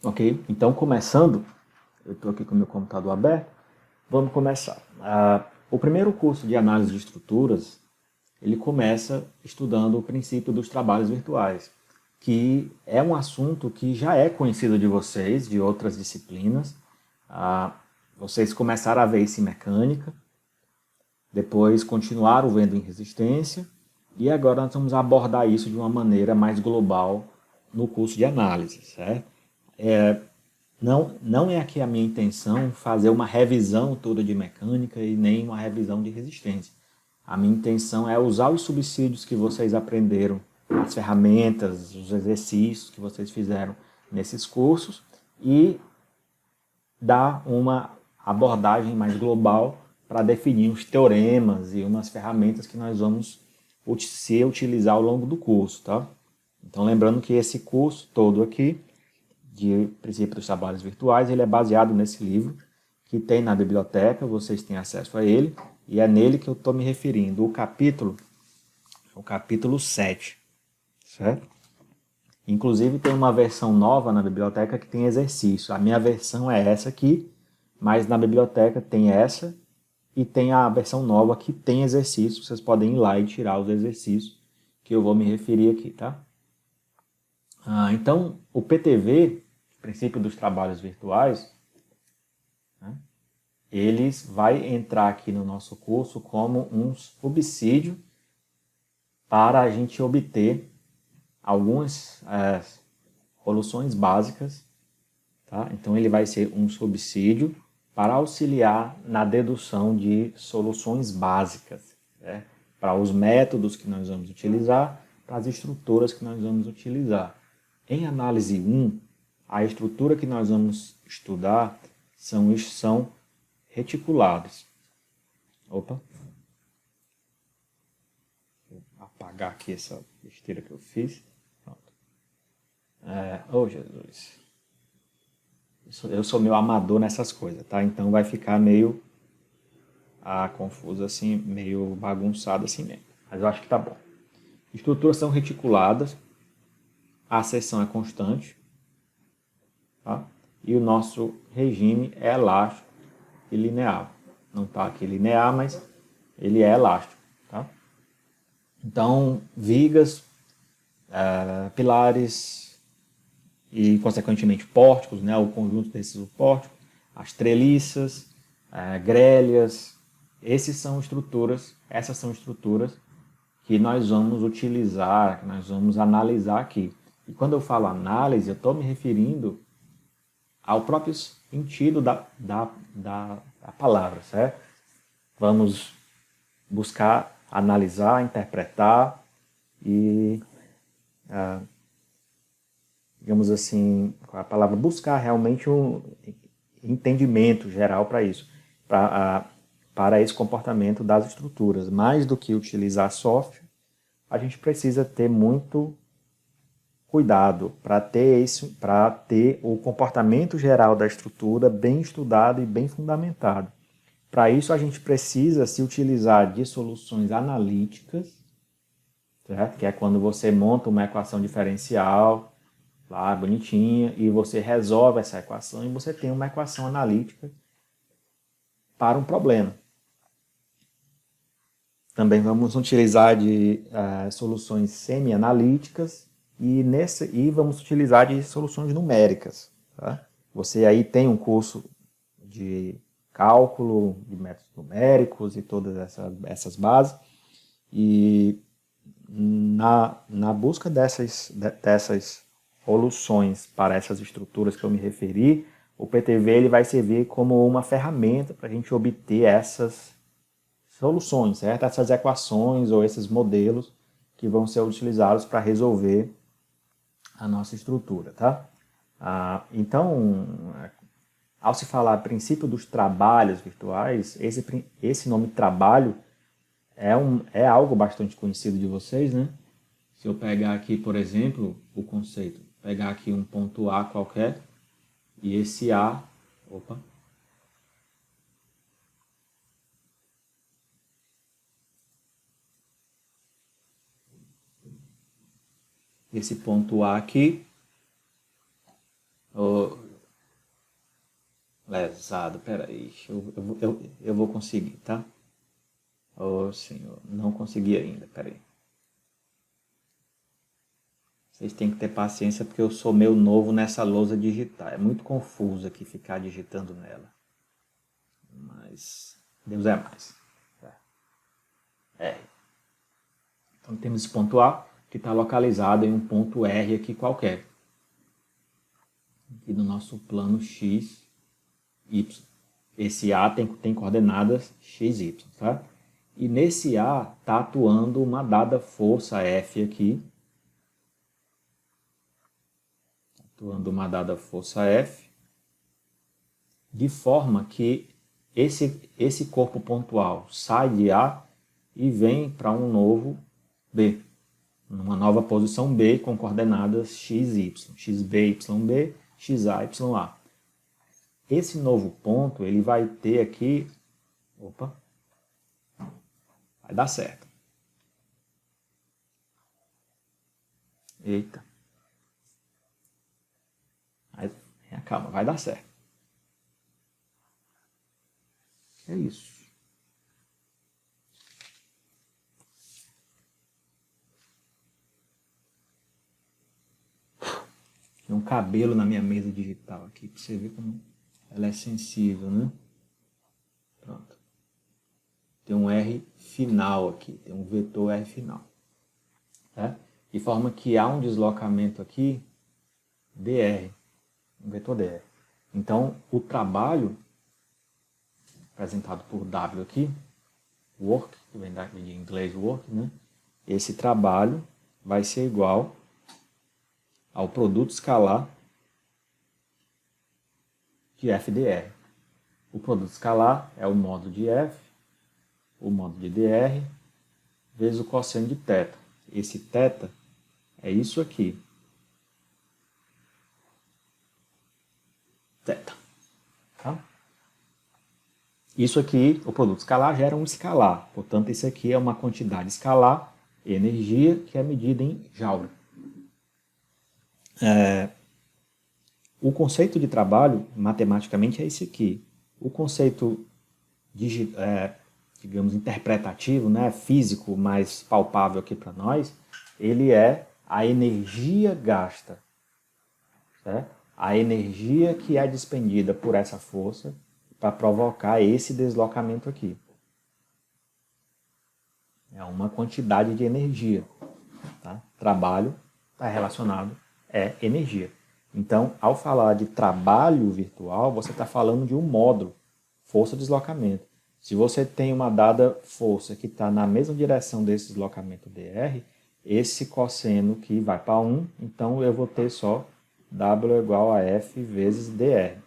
Ok? Então, começando, eu estou aqui com o meu computador aberto, vamos começar. O primeiro curso de análise de estruturas, ele começa estudando o princípio dos trabalhos virtuais, que é um assunto que já é conhecido de vocês, de outras disciplinas. Vocês começaram a ver isso em mecânica, depois continuaram vendo em resistência, e agora nós vamos abordar isso de uma maneira mais global no curso de análise, certo? Não é aqui a minha intenção fazer uma revisão toda de mecânica e nem uma revisão de resistência. A minha intenção é usar os subsídios que vocês aprenderam, as ferramentas, os exercícios que vocês fizeram nesses cursos e dar uma abordagem mais global para definir os teoremas e umas ferramentas que nós vamos se utilizar ao longo do curso, tá? Então, lembrando que esse curso todo aqui, de princípio dos trabalhos virtuais, ele é baseado nesse livro que tem na biblioteca, vocês têm acesso a ele, e é nele que eu estou me referindo. O capítulo 7, certo? Inclusive tem uma versão nova na biblioteca que tem exercício. A minha versão é essa aqui, mas na biblioteca tem essa e tem a versão nova que tem exercício. Vocês podem ir lá e tirar os exercícios que eu vou me referir aqui, tá? Então, o PTV, princípio dos trabalhos virtuais, né, eles vai entrar aqui no nosso curso como um subsídio para a gente obter algumas soluções básicas, tá? Então ele vai ser um subsídio para auxiliar na dedução de soluções básicas, né? Para os métodos que nós vamos utilizar, para as estruturas que nós vamos utilizar. Em análise 1, a estrutura que nós vamos estudar são reticulados. Opa! Vou apagar aqui essa besteira que eu fiz. Oh, Jesus. Eu sou meio amador nessas coisas, tá? Então vai ficar meio confuso assim, meio bagunçado assim mesmo. Mas eu acho que tá bom. Estruturas são reticuladas, a seção é constante, tá? E o nosso regime é elástico e linear. Não está aqui linear, mas ele é elástico, tá? Então, vigas, pilares e, consequentemente, pórticos, né? O conjunto desses pórticos, as treliças, grelhas, essas são estruturas que nós vamos utilizar, que nós vamos analisar aqui. E quando eu falo análise, eu estou me referindo ao próprio sentido da palavra, certo? Vamos buscar analisar, interpretar e, digamos assim, a palavra buscar realmente um entendimento geral para isso, para esse comportamento das estruturas. Mais do que utilizar software, a gente precisa ter muito cuidado para ter o comportamento geral da estrutura bem estudado e bem fundamentado. Para isso, a gente precisa se utilizar de soluções analíticas, certo? Que é quando você monta uma equação diferencial, lá, bonitinha, e você resolve essa equação e você tem uma equação analítica para um problema. Também vamos utilizar de soluções semi-analíticas e vamos utilizar de soluções numéricas. Tá? Você aí tem um curso de cálculo, de métodos numéricos e todas essas bases. E na busca dessas soluções para essas estruturas que eu me referi, o PTV ele vai servir como uma ferramenta para a gente obter essas soluções, certo? Essas equações ou esses modelos que vão ser utilizados para resolver a nossa estrutura, tá? Então, ao se falar princípio dos trabalhos virtuais, esse nome trabalho é algo bastante conhecido de vocês, né? Se eu pegar aqui, por exemplo, o conceito, pegar aqui um ponto A qualquer, e esse A, esse ponto A aqui, lesado. Peraí, eu vou conseguir, tá? Ô, senhor, não consegui ainda, peraí. Vocês têm que ter paciência porque eu sou meio novo nessa lousa digital. É muito confuso aqui ficar digitando nela. Mas Deus é mais. R. Então temos esse ponto A que está localizado em um ponto R aqui qualquer. Aqui no nosso plano X, Y. Esse A tem coordenadas X, Y, tá? E nesse A está atuando uma dada força F aqui. Atuando uma dada força F. De forma que esse corpo pontual sai de A e vem para um novo B. Numa nova posição B com coordenadas x, y. xb, yb, xa, ya. Esse novo ponto, ele vai ter aqui... Opa! Vai dar certo. Eita. Calma, vai dar certo. É isso. Tem um cabelo na minha mesa digital aqui, para você ver como ela é sensível, né? Pronto. Tem um R final aqui, tem um vetor R final. Tá? De forma que há um deslocamento aqui, dr, um vetor dr. Então, o trabalho apresentado por W aqui, work, que vem de inglês work, né? Esse trabalho vai ser igual ao produto escalar de f dr. O produto escalar é o módulo de f, o módulo de dr, vezes o cosseno de θ. Esse θ é isso aqui. θ. Tá? Isso aqui, o produto escalar gera um escalar. Portanto, isso aqui é uma quantidade escalar, energia, que é medida em joule. O conceito de trabalho, matematicamente, é esse aqui. O conceito, digamos, interpretativo, né, físico, mais palpável aqui para nós, ele é a energia gasta. Certo? A energia que é despendida por essa força para provocar esse deslocamento aqui. É uma quantidade de energia. Tá? Trabalho está relacionado é energia. Então, ao falar de trabalho virtual, você está falando de um módulo, força-deslocamento. Se você tem uma dada força que está na mesma direção desse deslocamento dr, esse cosseno que vai para 1, então eu vou ter só W igual a F vezes dr.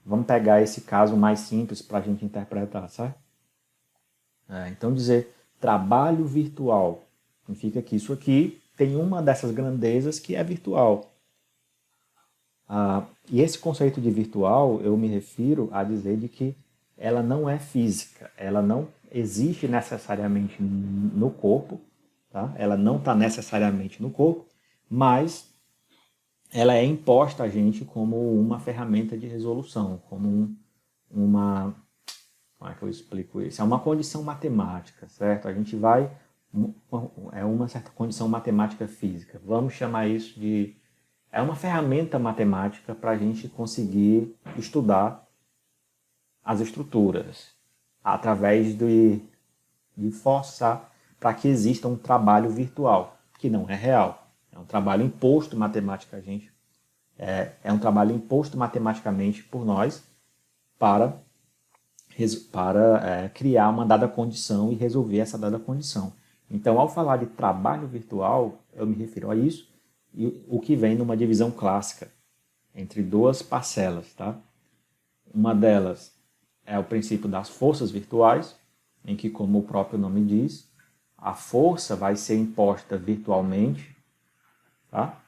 Vamos pegar esse caso mais simples para a gente interpretar, certo? Então dizer trabalho virtual significa que isso aqui tem uma dessas grandezas que é virtual. E esse conceito de virtual, eu me refiro a dizer de que ela não é física, ela não existe necessariamente no corpo, tá? Ela não está necessariamente no corpo, mas ela é imposta a gente como uma ferramenta de resolução, como uma... Como é que eu explico isso? É uma condição matemática, certo? A gente vai... É uma certa condição matemática física. Vamos chamar isso de... É uma ferramenta matemática para a gente conseguir estudar as estruturas, através de forçar para que exista um trabalho virtual, que não é real. É um trabalho imposto matematicamente. É um trabalho imposto matematicamente por nós para criar uma dada condição e resolver essa dada condição. Então, ao falar de trabalho virtual, eu me refiro a isso, e o que vem numa divisão clássica entre duas parcelas. Tá? Uma delas é o princípio das forças virtuais, em que, como o próprio nome diz, a força vai ser imposta virtualmente, tá?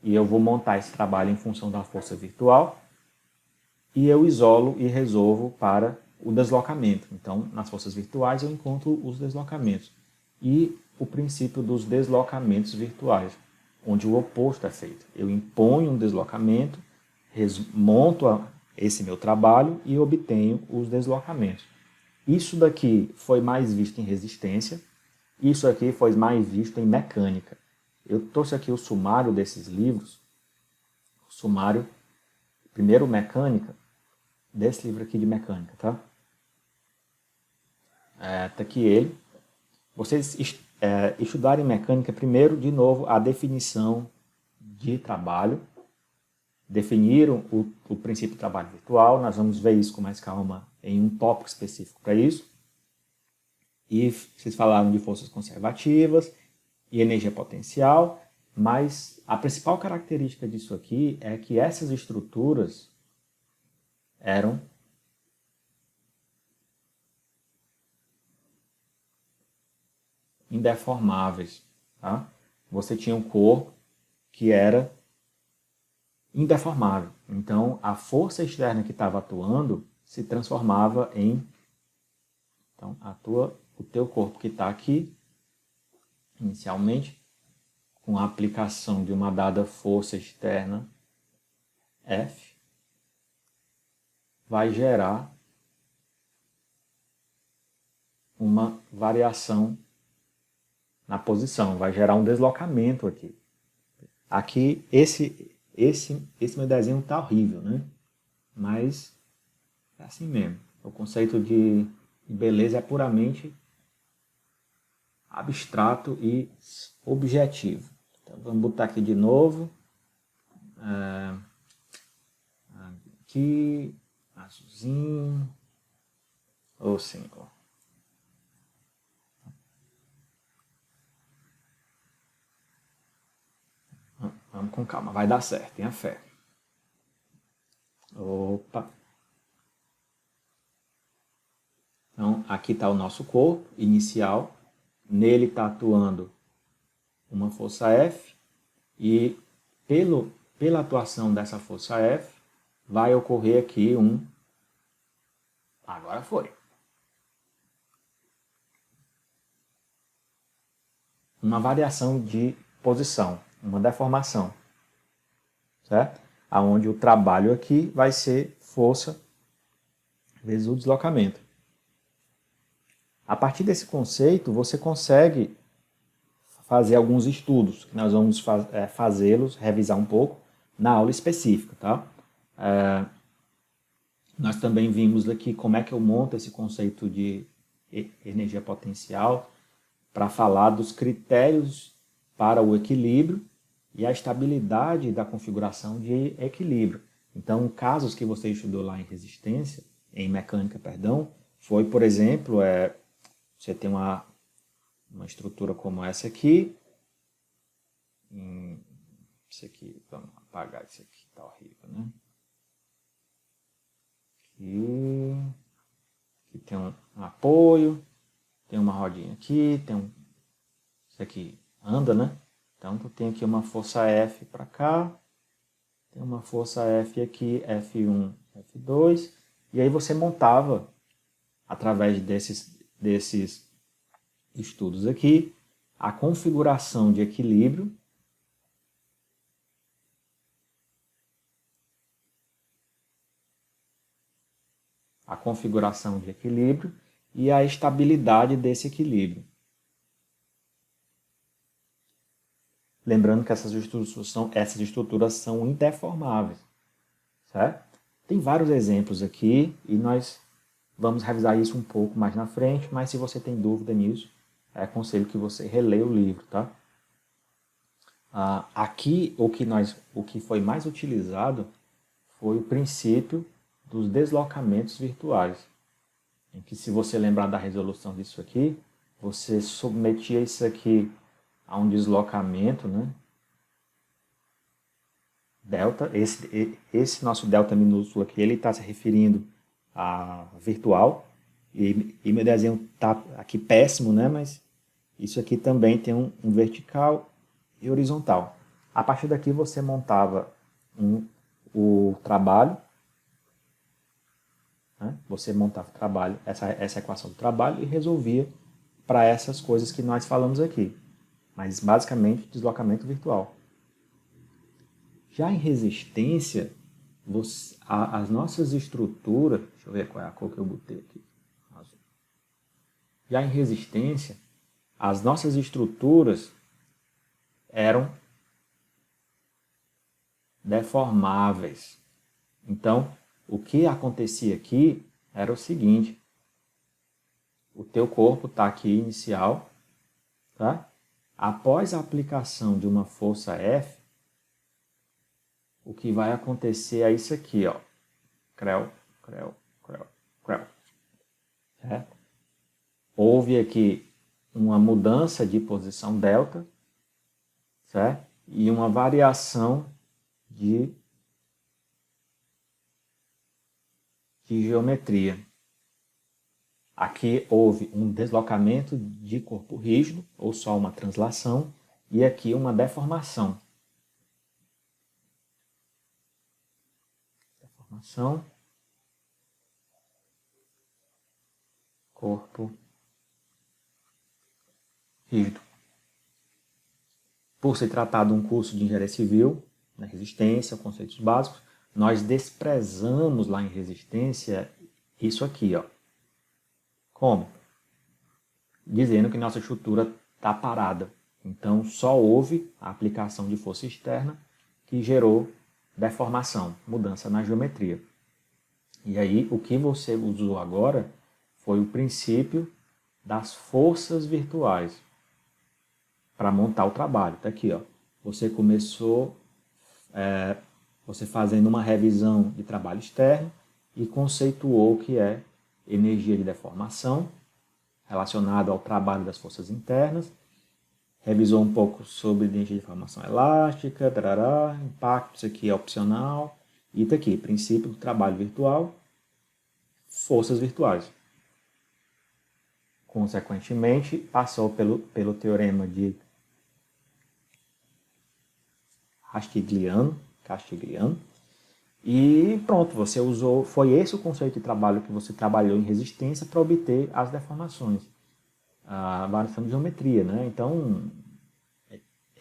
E eu vou montar esse trabalho em função da força virtual, e eu isolo e resolvo para o deslocamento. Então, nas forças virtuais eu encontro os deslocamentos. E o princípio dos deslocamentos virtuais, onde o oposto é feito. Eu imponho um deslocamento, monto esse meu trabalho e obtenho os deslocamentos. Isso daqui foi mais visto em resistência, isso aqui foi mais visto em mecânica. Eu trouxe aqui o sumário desses livros, o sumário, primeiro mecânica, desse livro aqui de mecânica, tá? Tá aqui ele. Vocês estudarem mecânica, primeiro, de novo, a definição de trabalho. Definiram o princípio de trabalho virtual, nós vamos ver isso com mais calma em um tópico específico para isso. E vocês falaram de forças conservativas e energia potencial, mas a principal característica disso aqui é que essas estruturas eram indeformáveis. Tá? Você tinha um corpo que era indeformável. Então, a força externa que estava atuando se transformava em... Então, o teu corpo que está aqui, inicialmente, com a aplicação de uma dada força externa, F, vai gerar uma variação na posição, vai gerar um deslocamento aqui. Aqui, esse meu desenho tá horrível, né? Mas é assim mesmo. O conceito de beleza é puramente abstrato e objetivo. Então, vamos botar aqui de novo. Aqui, azulzinho. Ou sim, ó. Vamos com calma, vai dar certo, tenha fé. Opa! Então, aqui está o nosso corpo inicial. Nele está atuando uma força F. E pela atuação dessa força F, vai ocorrer aqui um... Agora foi. Uma variação de posição, uma deformação. Certo? Onde o trabalho aqui vai ser força vezes o deslocamento. A partir desse conceito, você consegue fazer alguns estudos, que nós vamos fazê-los, revisar um pouco, na aula específica. Tá? Nós também vimos aqui como é que eu monto esse conceito de energia potencial para falar dos critérios para o equilíbrio e a estabilidade da configuração de equilíbrio. Então, casos que você estudou lá em resistência, em mecânica, perdão, foi, por exemplo, você tem uma estrutura como essa aqui. Isso aqui, vamos apagar isso aqui, tá horrível, né? Aqui tem um apoio, tem uma rodinha aqui, isso aqui anda, né? Então, tu tem aqui uma força F para cá, tem uma força F aqui, F1, F2, e aí você montava, através desses estudos aqui, a configuração de equilíbrio e a estabilidade desse equilíbrio. Lembrando que essas estruturas são indeformáveis, certo? Tem vários exemplos aqui e nós vamos revisar isso um pouco mais na frente, mas se você tem dúvida nisso, aconselho que você releia o livro, tá? Aqui, o que foi mais utilizado foi o princípio dos deslocamentos virtuais, em que, se você lembrar da resolução disso aqui, você submetia isso aqui a um deslocamento, né? Delta, esse nosso delta minúsculo aqui, ele está se referindo a virtual, e meu desenho está aqui péssimo, né? Mas isso aqui também tem um vertical e horizontal. A partir daqui você montava o trabalho, né? Você montava o trabalho, essa equação do trabalho, e resolvia para essas coisas que nós falamos aqui. Mas basicamente deslocamento virtual. Já em resistência, as nossas estruturas, deixa eu ver qual é a cor que eu botei aqui, azul. Já em resistência, as nossas estruturas eram deformáveis. Então, o que acontecia aqui era o seguinte: o teu corpo está aqui inicial, tá? Após a aplicação de uma força F, o que vai acontecer é isso aqui, ó. Creu, creu, creu, creu. Certo? Houve aqui uma mudança de posição delta, certo? E uma variação de geometria. Aqui houve um deslocamento de corpo rígido, ou só uma translação, e aqui uma deformação. Deformação. Corpo rígido. Por se tratar de um curso de engenharia civil, na resistência, conceitos básicos, nós desprezamos lá em resistência isso aqui, ó. Como? Dizendo que nossa estrutura está parada. Então, só houve a aplicação de força externa que gerou deformação, mudança na geometria. E aí, o que você usou agora foi o princípio das forças virtuais para montar o trabalho. Está aqui, ó. Você começou você fazendo uma revisão de trabalho externo e conceituou o que é energia de deformação relacionado ao trabalho das forças internas, revisou um pouco sobre energia de deformação elástica, tarará, impacto, isso aqui é opcional, e está aqui, princípio do trabalho virtual, forças virtuais. Consequentemente, passou pelo teorema de Castigliano, e pronto, você usou, foi esse o conceito de trabalho que você trabalhou em resistência para obter as deformações, a variação de geometria, né? Então,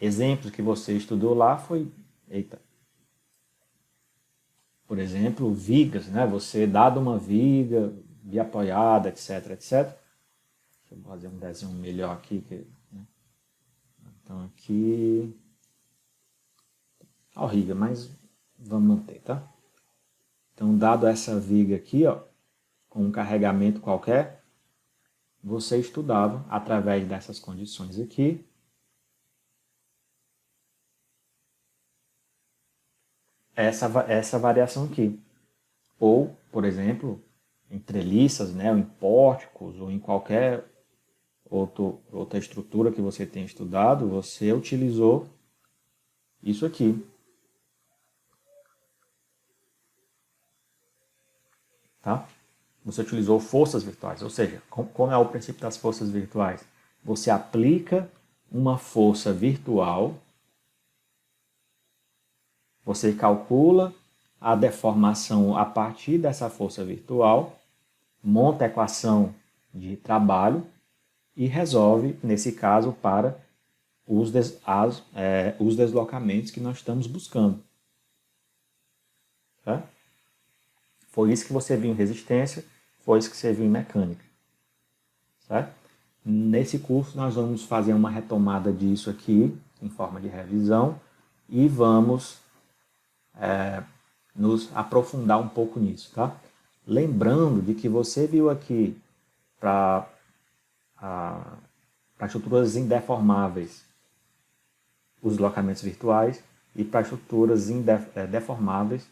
exemplos que você estudou lá foi, por exemplo, vigas, né? Você dado uma viga, biapoiada, etc, etc. Deixa eu fazer um desenho melhor aqui, né? Então aqui, horrível, mas vamos manter, tá? Então, dado essa viga aqui, ó, com um carregamento qualquer, você estudava, através dessas condições aqui, essa variação aqui. Ou, por exemplo, em treliças, né, ou em pórticos, ou em qualquer outra estrutura que você tenha estudado, você utilizou isso aqui. Tá? Você utilizou forças virtuais, ou seja, como é o princípio das forças virtuais? Você aplica uma força virtual, você calcula a deformação a partir dessa força virtual, monta a equação de trabalho e resolve, nesse caso, para os deslocamentos que nós estamos buscando. Tá? Foi isso que você viu em resistência, foi isso que você viu em mecânica. Certo? Nesse curso nós vamos fazer uma retomada disso aqui, em forma de revisão, e vamos nos aprofundar um pouco nisso. Tá? Lembrando de que você viu aqui para estruturas indeformáveis os deslocamentos virtuais e para estruturas deformáveis,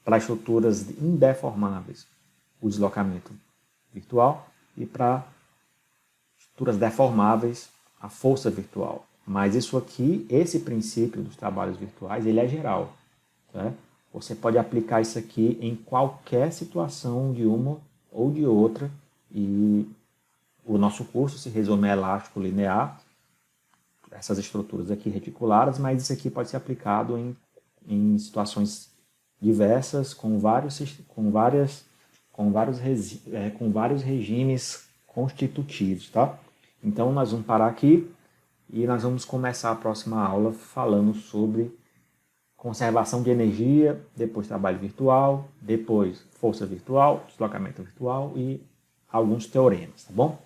para estruturas indeformáveis o deslocamento virtual e para estruturas deformáveis a força virtual. Mas isso aqui, esse princípio dos trabalhos virtuais, ele é geral. Tá? Você pode aplicar isso aqui em qualquer situação de uma ou de outra e o nosso curso se resume a elástico linear, essas estruturas aqui reticuladas, mas isso aqui pode ser aplicado em situações diversas, com vários regimes constitutivos, tá? Então, nós vamos parar aqui e nós vamos começar a próxima aula falando sobre conservação de energia, depois trabalho virtual, depois força virtual, deslocamento virtual e alguns teoremas, tá bom?